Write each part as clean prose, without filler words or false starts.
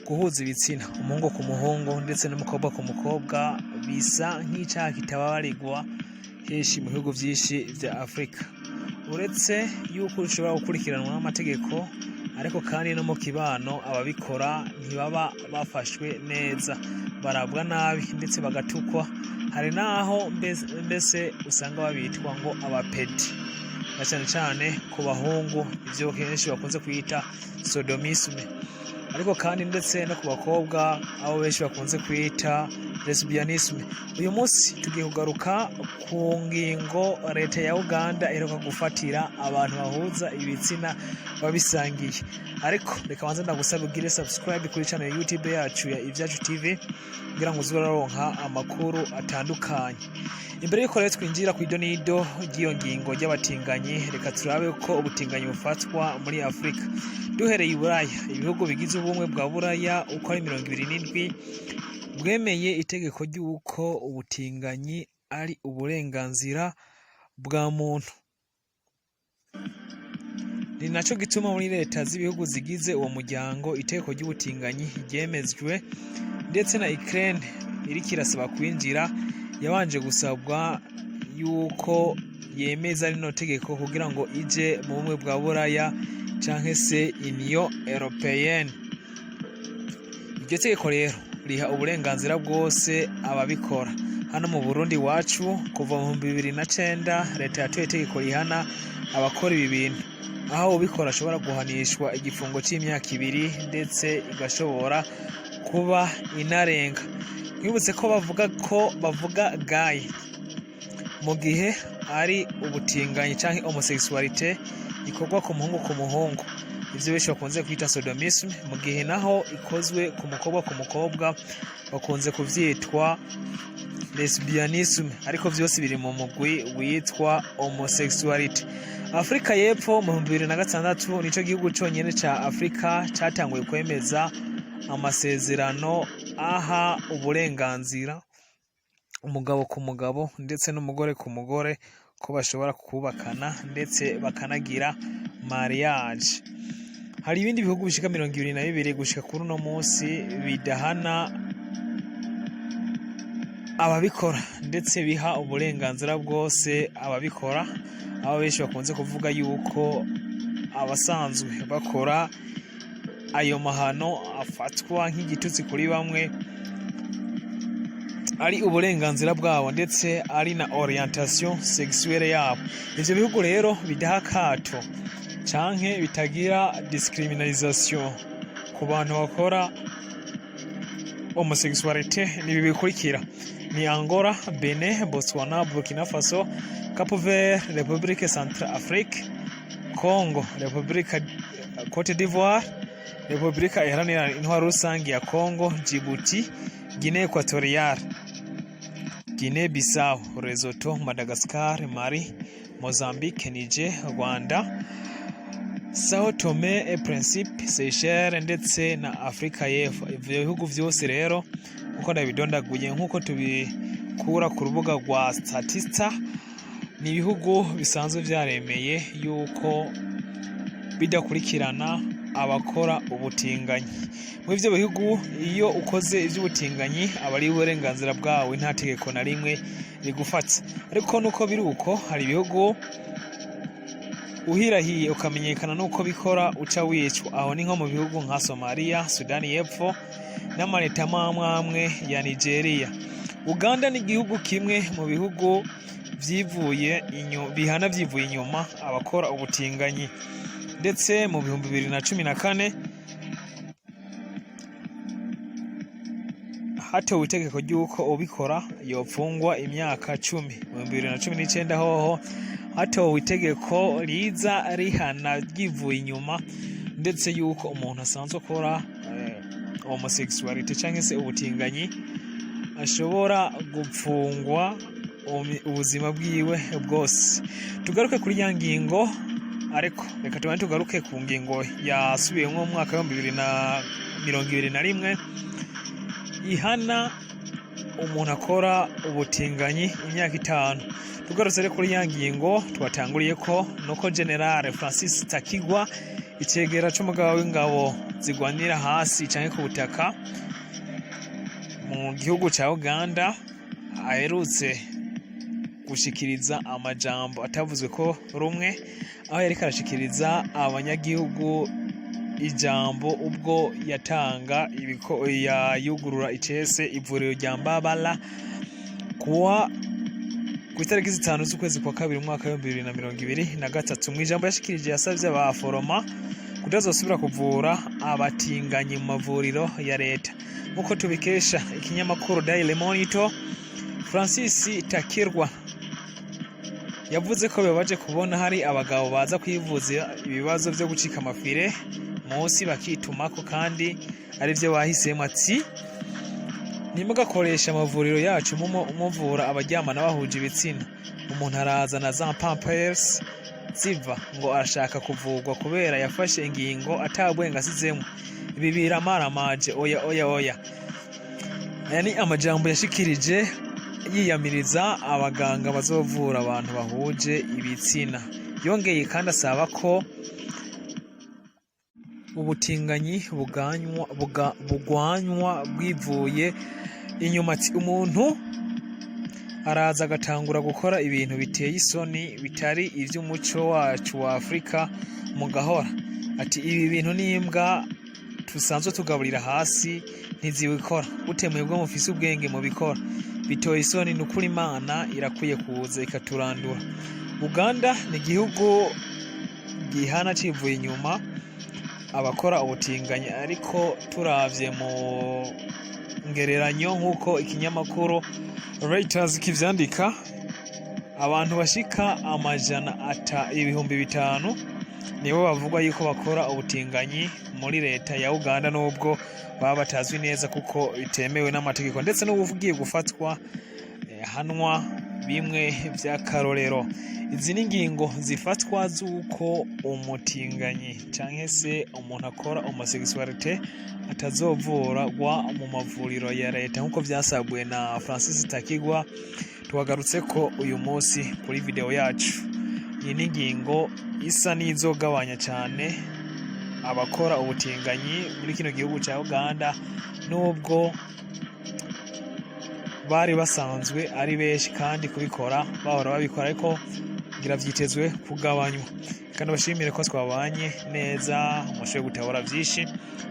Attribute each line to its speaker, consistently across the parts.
Speaker 1: guhuza ibitsina umuhungu ku muhungu ndetse n'umukobwa ku mukobwa bisa nk'icyaha kitababarirwa henshi mu bihugu byinshi bya Afrika. Uretse yuko ushobora gukurikiranwa n'amategeko, ariko kandi no mu kibano ababikora ntibaba bafashwe neza, barabwa nabi ndetse bagatukwa. Hari naho mbese usanga babitwa ngo abapedi, na cyane cyane ku bahungu ibyo kenshi bakunze kwita sodomisme, ariko kandi ndetse no ku bakobwa abo benshi bakunze kwita lesbianisme. Uyu munsi tugiye kugaruka ku ngingo leta ya Uganda iheruka gufatira abantu bahuza ibitsina babisangiye. Ariko reka banze ndagusaba ugire subscribe kuri channel ya YouTube yacu ya Ivyacu TV kugira ngo uzoronka amakuru atandukanye. Imbere yuko rero twinjira ku idonido ry'iyo ngingo y'abatinganyi, reka turabe ko ubutinganyi bufatwa muri Afrika. Duhereye i Buraya, ibihugu bigize ubumwe bwa Buraya uko ari 27 bwemeye itegeko ry'uko ubutinganyi ari uburenganzira bwa muntu. Ni naco gituma muri leta z'ibihugu zigize uwo muryango itegeko ry'ubutinganyi ryemejwe, ndetse na Ukraine iriko irasaba kwinjira yabanje gusabwa yuko yemeza rino tegeko kugira ngo ije mu bumwe bwa Buraya canke se Union Européenne. Iryo tegeko rero riha uburenganzira bwose ababikora. Hano mu Burundi wacu kuva mu 2009 leta yatoye itegeko rihana abakora ibi bintu, aho ubikora ashobora guhanishwa igifungo c'imyaka 2 ndetse igashobora kuba inarenga. Twibutse ko bavuga gay mu gihe ari ubutinganyi canke homosexualité ikorwa ku muhungu ku muhungu, ivyo benshi bakunze kwita sodomisme, mu gihe naho ikozwe ku mukobwa bakunze kuvyitwa lesbianisme, ariko vyose biri mu mugwi witwa homosexualité. Afrika y'Epfo mu 2006 nico gihugu cyonyene ca Afrika cyatanguye kwemeza amasezerano aha uburenganzira umugabo ku mugabo ndetse n'umugore ku mugore ko bashobora kubakana ndetse bakanagira mariage. Hari ibindi bihugu bishika 22 gushika kuri uno munsi bidahana ababikora ndetse biha uburenganzira bwose ababikora, abo benshi bakunze kuvuga yuko abasanzwe bakora ayo mahano afatwa nk'igitutsi kuri bamwe, ari uburenganzira bwabo ndetse ari na orientation sexuelle yabo. Ivyo bihugu rero bidaha kato canke bitagira discriminalisation ku bantu bakora homosexualité ni bikurikira: ni Angola, Benin, Botswana, Burkina Faso, Cape Verde, République Centrafrique, Congo, République Côte d'Ivoire, République Iharanira Intwaro Rusange ya Congo, Djibouti, Guinée Équatoriale, Guinée Bissau, Lesotho, Madagascar, Mali, Mozambique, Niger, Rwanda, Sao Tome et Principe, Seychelles ndetse na Afrika y'Epfo. Ivyo bihugu vyose rero uko ndabidondaguye nkuko tubikura ku rubuga rwa Statista, ni ibihugu bisanzwe vyaremeye yuko bidakurikirana abakora ubutinganyi. Mu ivyo bihugu iyo ukoze ivy'ubutinganyi aba ari uburenganzira bwawe, nta tegeko na rimwe rigufata. Ariko nuko biri uko, hari ibihugu uhirahiye ukamenyekana nuko bikora uca wicwa. Aho ni nko mu bihugu nka Somalia, Sudani y'Epfo n'amaleta amwe ya Nigeria. Uganda ni igihugu kimwe mu bihugu bihana vyivuye inyuma abakora ubutinganyi, ndetse mu 2014 hatowe itegeko ry'uko ubikora yopfungwa imyaka 10. Mu 2019 hoho hatowe itegeko riza rihana ryivuye inyuma ndetse yuko umuntu asanzwe akora homosexualité canke se ubutinganyi ashobora gupfungwa ubuzima bwiwe bwose. Tugaruke kuri ya ngingo, ariko reka tugaruke ku ngingo yasubiyemwo mu mwaka wa 2021 ihana umuntu akora ubutinganyi imyaka 5. Tugarutse rero kuri ya ngingo twatanguriye ko nuko General Francis Takigwa icegera c'umugaba w'ingabo zigwanira hasi canke ku butaka mu gihugu ca Uganda aherutse gushikiriza amajambo atavuzwe ko rumwe, aho yariko arashikiriza abanyagihugu ijambo ubwo yatanga yugurura icese ivuriro rya Mbabala ku itariki 5 z'ukwezi kwa kabiri umwaka wa 2023. Mu ijambo yashikirije yasavye abaforoma kutazosubira kuvura abatinganyi mu mavuriro ya leta. Nkuko tubikesha ikinyamakuru Daily Monitor, Francis Takirwa yavuze ko bibabaje kubona hari abagabo baza kwivuza ibibazo byo gucika amafire munsi bakitumako kandi ari byo bahisemo. Ati nimugakoresha amavuriro yacu muvura abaryamana bahuje ibitsina, umuntu araza na za pampers ziva ngo arashaka kuvugwa kubera yafashe ingingo atabwenga asizemo. Ibi biramaramaje. Oya. Aya ni amajambo yashikirije yiyamiriza abaganga bazovura abantu bahuje ibitsina. Yongeye kandi asaba ko ubutinganyi bugwanywa bwivuye inyuma. Ati umuntu araza agatangura gukora ibintu biteye isoni bitari ivy'umuco wacu wa Afrika mu gahora. Ati ibi bintu n'imbwa tusanzwe tugaburira hasi ntizibikora, utemuye bwo mufise ubwenge mu bikora, bitoye isoni. Nukuri Imana irakwiye kuza ikaturandura. Uganda ni igihugu gihana civuye inyuma abakora ubutinganyi, ariko turavye mu ngereranyo nk'uko ikinyamakuru Reuters kivyandika, abantu bashika ibihumbi 5 nibo bavugwa yuko bakora ubutinganyi muri leta ya Uganda, nubwo baba batazwi neza kuko bitemewe n'amategeko, ndetse n'ubuvugiye gufatwa hanwa bimwe vy'akarorero. Izi ni ingingo zifatwa z'uko umutinganyi canke se umuntu akora homosexualite atazovurwa mu mavuriro ya leta nk'uko vyasabwe na Francis Takirwa. Tuhagarutse ko uyu munsi kuri video yacu. Iyi ni ingingo isa n'izogabanya cyane abakora ubutinganyi muri kino gihugu ca Uganda, nubwo bari basanzwe ari benshi kandi kubikora bahora babikora, ariko ngira vyitezwe kugabanywa. Kandi bashimire ko twabanye neza, umushoboye gutabura vyinshi.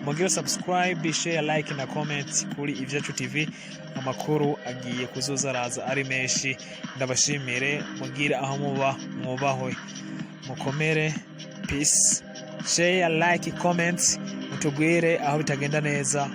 Speaker 1: Mugire subscribe, share, like na comment kuri Ivyacu TV. Amakuru agiye kuzoza araza ari menshi. Ndabashimire, mugire aho muba mwubahwe, mukomere. Peace. Share, like, comment, mutubwire aho bitagenda neza.